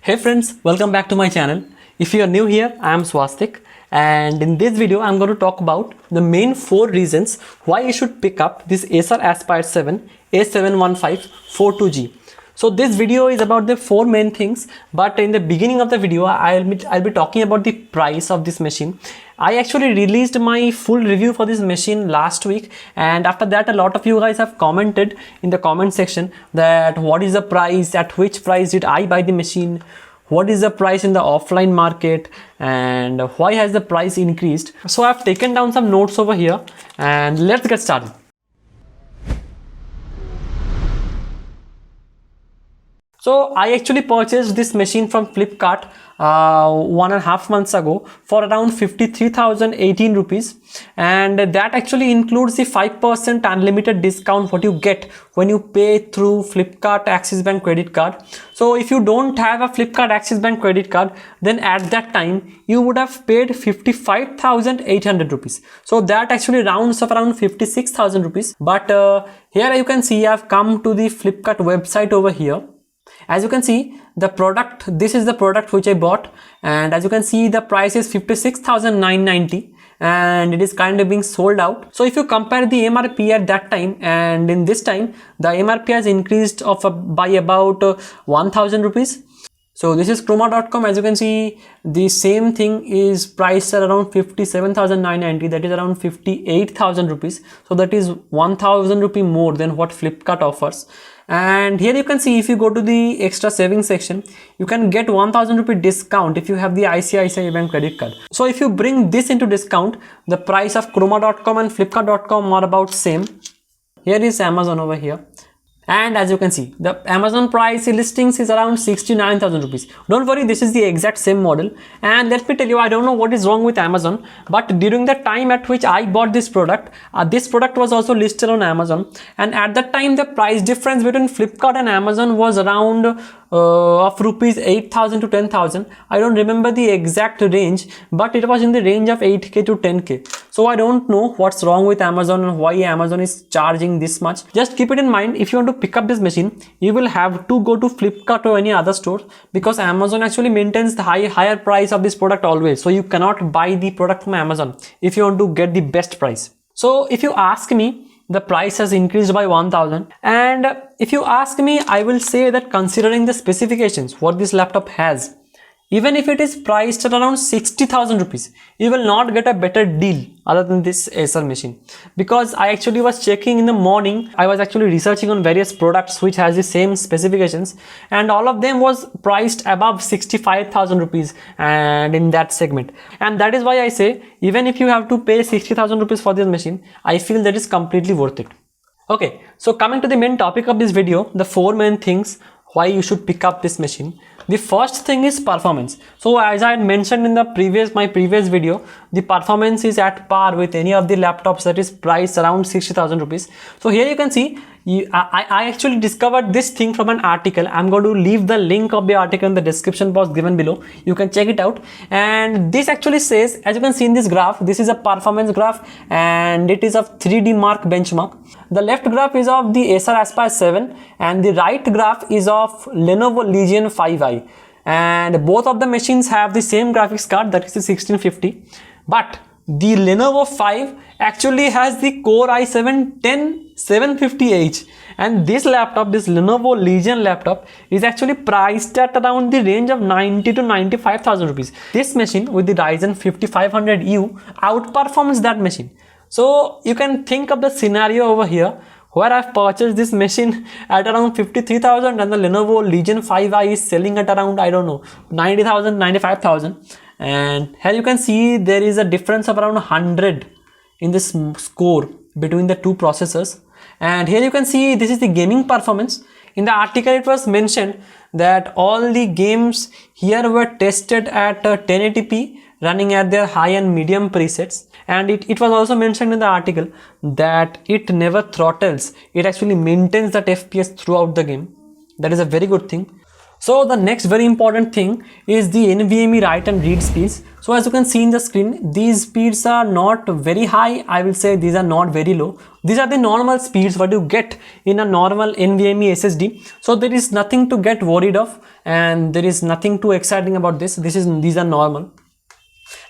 Hey friends, welcome back to my channel. If you are new here, I am Swastik, and in this video I'm going to talk about the main 4 reasons why you should pick up this Acer Aspire 7 A715 42G. So this video is about the 4 main things, but in the beginning of the video I'll be talking about the price of this machine. I actually released my full review for this machine last week, and after that a lot of you guys have commented in the comment section that what is the price, at which price did I buy the machine, what is the price in the offline market, and why has the price increased. So I've taken down some notes over here and let's get started. So I actually purchased this machine from Flipkart 1.5 months ago for around 53,018 rupees, and that actually includes the 5% unlimited discount what you get when you pay through Flipkart Axis Bank credit card. So if you don't have a Flipkart Axis Bank credit card, then at that time you would have paid 55,800 rupees. So that actually rounds up around 56,000 rupees. But here you can see I've come to the Flipkart website over here. As you can see, the product, this is the product which I bought, and as you can see the price is 56,990 and it is currently being sold out. So if you compare the MRP at that time and in this time, the MRP has increased by about 1,000 rupees. So this is Croma.com. As you can see, the same thing is priced at around 57,990, that is around 58,000 rupees. So that is 1,000 rupee more than what Flipkart offers. And here you can see, if you go to the extra savings section, you can get 1,000 rupee discount if you have the ICICI Bank credit card. So if you bring this into discount, the price of Croma.com and Flipkart.com are about same. Here is Amazon over here. And as you can see, the Amazon price listings is around 69,000 rupees. Don't worry, this is the exact same model. And let me tell you, I don't know what is wrong with Amazon, but during the time at which I bought this product was also listed on Amazon. And at that time, the price difference between Flipkart and Amazon was around of rupees 8,000 to 10,000. I don't remember the exact range, but it was in the range of 8k to 10k. So I don't know what's wrong with Amazon and why Amazon is charging this much. Just keep it in mind, if you want to pick up this machine, you will have to go to Flipkart or any other store, because Amazon actually maintains the higher price of this product always. So you cannot buy the product from Amazon if you want to get the best price. So if you ask me, the price has increased by 1,000, and if you ask me, I will say that considering the specifications what this laptop has, even if it is priced at around 60,000 rupees, you will not get a better deal other than this Acer machine. Because I actually was checking in the morning, I was actually researching on various products which has the same specifications, and all of them was priced above 65,000 rupees and in that segment. And that is why I say, even if you have to pay 60,000 rupees for this machine, I feel that is completely worth it. Okay, so coming to the main topic of this video, the 4 main things why you should pick up this machine. The first thing is performance. So as I had mentioned in the my previous video, the performance is at par with any of the laptops that is priced around 60,000 rupees. So here you can see, I actually discovered this thing from an article. I'm going to leave the link of the article in the description box given below. You can check it out. And this actually says, as you can see in this graph, this is a performance graph and it is of 3D Mark benchmark. The left graph is of the Acer Aspire 7 and the right graph is of Lenovo Legion 5i. And both of the machines have the same graphics card, that is the 1650. But the Lenovo 5 actually has the Core i7-10750H, and this laptop, this Lenovo Legion laptop, is actually priced at around the range of 90 to 95,000 rupees. This machine with the Ryzen 5500U outperforms that machine. So you can think of the scenario over here where I've purchased this machine at around 53,000 and the Lenovo Legion 5i is selling at around, I don't know, 90,000, 95,000. And here you can see there is a difference of around 100 in this score between the two processors. And here you can see this is the gaming performance. In the article it was mentioned that all the games here were tested at 1080p, running at their high and medium presets. And it was also mentioned in the article that it never throttles, it actually maintains that FPS throughout the game. That is a very good thing. So the next very important thing is the NVMe write and read speeds. So as you can see in the screen, these speeds are not very high. I will say these are not very low. These are the normal speeds what you get in a normal NVMe SSD. So there is nothing to get worried of, and there is nothing too exciting about this. These are normal.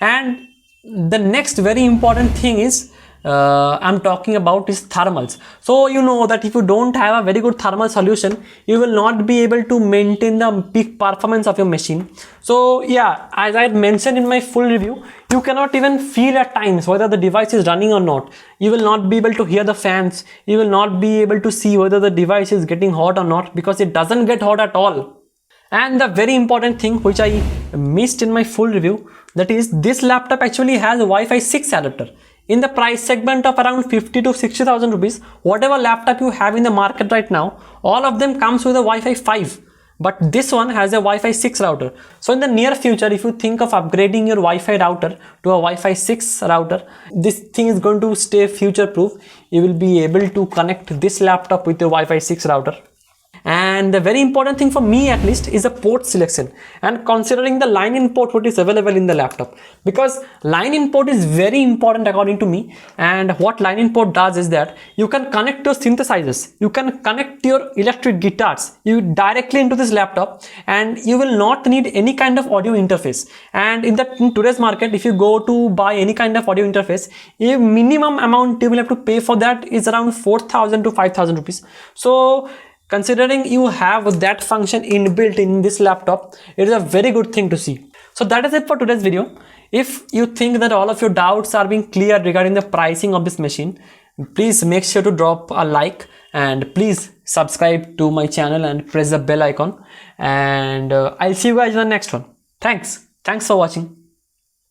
And the next very important thing is I'm talking about is thermals. So you know that if you don't have a very good thermal solution, you will not be able to maintain the peak performance of your machine. So yeah, as I had mentioned in my full review, you cannot even feel at times whether the device is running or not. You will not be able to hear the fans. You will not be able to see whether the device is getting hot or not, because it doesn't get hot at all. And the very important thing which I missed in my full review, that is this laptop actually has a Wi-Fi 6 adapter. In the price segment of around 50 to 60,000 rupees, whatever laptop you have in the market right now, all of them comes with a Wi-Fi 5. But this one has a Wi-Fi 6 router. So in the near future, if you think of upgrading your Wi-Fi router to a Wi-Fi 6 router, this thing is going to stay future proof. You will be able to connect this laptop with your Wi-Fi 6 router. And the very important thing for me at least is the port selection, and considering the line in port what is available in the laptop, because line in port is very important according to me. And what line in port does is that you can connect your synthesizers, you can connect your electric guitars directly into this laptop, and you will not need any kind of audio interface. And in today's market, if you go to buy any kind of audio interface, a minimum amount you will have to pay for that is around 4,000 to 5,000 rupees. So considering you have that function inbuilt in this laptop, it is a very good thing to see. So that is it for today's video. If you think that all of your doubts are being cleared regarding the pricing of this machine, please make sure to drop a like, and please subscribe to my channel and press the bell icon. And I'll see you guys in the next one. Thanks for watching.